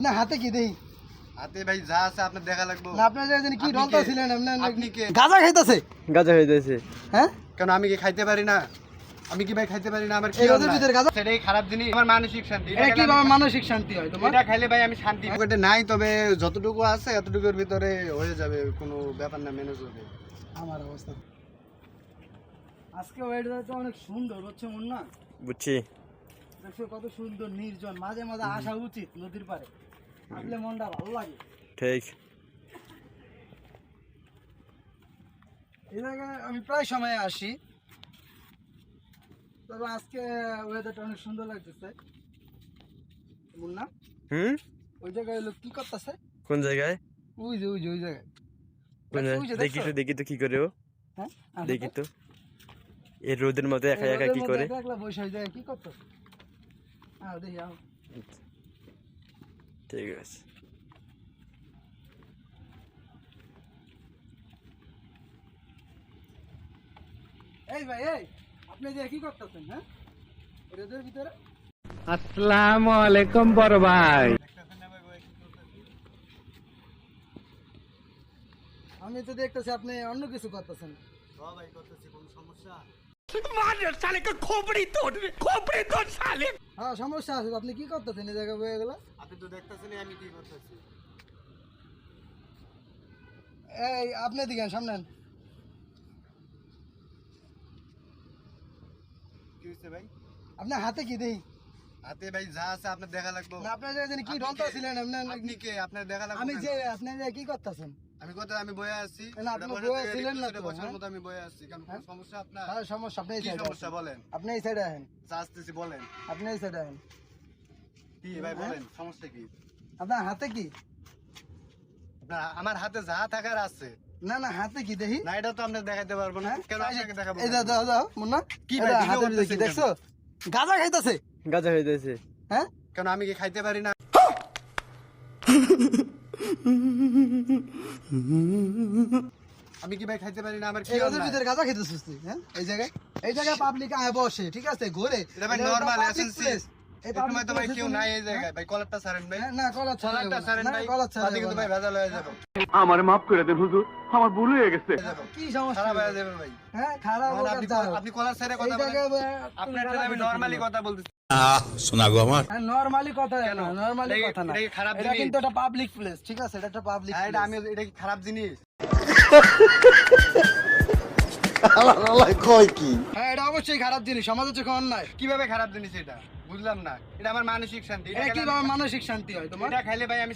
না হাতে কি দেই হাতে ভাই যা আছে আপনার দেখা লাগবে না আপনারা জানেন কি ডলতা ছিলেন আপনি কে গাঁজা খাইতেছে গাঁজা হইতেছে। হ্যাঁ কেন আমি কি খাইতে পারি না? আমি কি ভাই খাইতে পারি না? আমার কি এই রোদের ভিতরে গাঁজা সেটাই খারাপ জিনিস। আমার মানসিক শান্তি এটা কি বাবা মানসিক শান্তি হয় তোমার এটা খাইলে ভাই আমি শান্তি পকেটে নাই, তবে যতটুকু আছে এতটুকুর ভিতরে হয়ে যাবে, কোনো ব্যাপার না, ম্যানেজ হবে। আমার অবস্থা আজকে ওয়েদার তো অনেক সুন্দর হচ্ছে মন না বুঝছি। দেখছো কত সুন্দর নির্জন, মাঝে মাঝে আসা উচিত নদীর পাড়ে, আসলে মনটা ভালো লাগে। ঠিক। এই জায়গায় আমি প্রায় সময় আসি, তবে আজকে ওয়েদারটা অনেক সুন্দর লাগতেছে না। ওই জায়গায় লোক কি করতেছে? কোন জায়গায়? ওই যে ওই জায়গায় ওই যে দেখি তো, দেখি তো কি করে ও। হ্যাঁ দেখি তো এই রোদের মধ্যে একা একা কি করে। একলা বসে ওই জায়গায় কি করতেছে? হ্যাঁ দেখি আও। ঠিক আছে। এই ভাই এই আপনি যে কি করতেছেন? হ্যাঁ রোদের ভিতরে আসসালামু আলাইকুম বড় ভাই। আমি তো দেখতেছি আপনি অন্য কিছু করতেছেন। ভাই করতেছি, কোনো সমস্যা? হ্যাঁ সমস্যা আছে, আপনি কি করতেছেন এই জায়গায় বয়ে গেল? আপনি তো দেখতেছেন আমি কি করতেছি। এই আপনি দিকেন সামনে আন। কি হইছে ভাই? আপনার হাতে কি দেই হাতে ভাই যা আছে আপনার দেখা লাগবে না আপনারা জানেন কি ডলতা ছিলেন আপনি কে? আপনার দেখা লাগবে আমি যে আপনি যে কি করতেছেন? আমি কথা আমি বয়ে আছি না, আপনি বয়ে ছিলেন না তো, বছর হ্যাঁ? মতো আমি বয়ে আছি, কারণ কোনো সমস্যা আপনার? হ্যাঁ সমস্যা, আপনি এই কি সাইডে সমস্যা বলেন? আপনি এই সাইডে আহেন, যা আসতেছি বলেন। আপনি এই সাইডে আহেন। কি ভাই বলেন, সমস্যা কি? আপনার হাতে কি? আপনার আমার হাতে যা থাকার আছে। না না হাতে কি দেখি? না এটা তো আমরা দেখাইতে পারবো না, কেন আপনাকে দেখাবো? এই দাও দাও দাও মুন্না, কি কি ভাই, ভাই ভিডিও হাতে করতেছেন কি কেন? দেখছো? গাঁজা খাইতেছে। গাঁজা হইতেছে। হ্যাঁ কেন আমি কি খাইতে পারি না? আমি কি ভাই খাইতে পারি না? আমার কি এই রোদের অন্যায়? ভিতরে গাঁজা খাইতেছিস তুই? হ্যাঁ এই জায়গায় পাবলিক আয় বসে, ঠিক আছে, ঘুরে। এটা ভাই এটা নরমাল public এসেন্সি। place। এই এই সময় public তো ভাই place এ কেউ তুমি- নাই এই জায়গায়, ভাই কলারটা ছাড়েন ভাই। হ্যাঁ, না কলার ছাড়া কলারটা যাবে ছাড়েন না, ভাই, কলার ছাড়া তাতে যাবে কিন্তু না। ভাই ভেজাল হয়ে যাবে। আমারে মাফ করে দেন হুজুর, আমার ভুল হয়ে গেছে। কি সমস্যা? খারাপ হয়ে যাবে ভাই। হ্যাঁ খারাপ মানে হোক আর আপনি যা হোক। আপনি কলার ছেড়ে এই কথা বলেন। জায়গায় আপনার সাথে আমি নরমালি কথা বলতেছি। শোনাগো আমার নরমালি কথা কেন? না, নরমালি এটা কি- কথা না, এটা কি খারাপ এটা জিনিস? কিন্তু একটা পাবলিক প্লেস, ঠিক আছে, এটা একটা পাবলিক হ্যাঁ, এটা এটা কি খারাপ জিনিস? কয় কি হ্যাঁ এটা অবশ্যই খারাপ জিনিস, সমাজের চোখে অন্যায়। কিভাবে খারাপ জিনিস এটা? বুঝলাম না। এটা আমার মানসিক শান্তি। এটা কি মানসিক শান্তি হয় তোমার? এটা খাইলে ভাই আমি